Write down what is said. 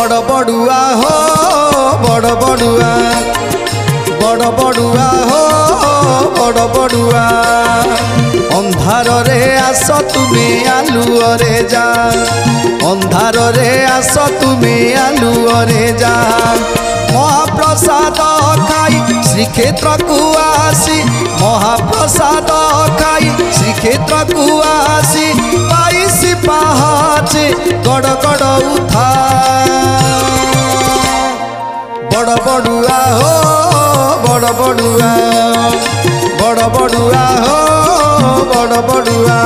बड़ बड़ुआ हो बड़ बड़ुआ बड़ बड़ुआ हो बड़ बड़ुआ अंधार रे आस तुम्हें आलुअरे जा अंधार रे आस तुम्हें आलुअरे जा महाप्रसाद खाई श्रीक्षेत्र को आसी महाप्रसाद खाई श्रीक्षेत्र को आसी पाइसी पाहाच गड़ गड़ उठा बड़ बड़ुआ हो बड़ बड़ुआ बड़ बड़ुआ हो बड़ बड़ुआ।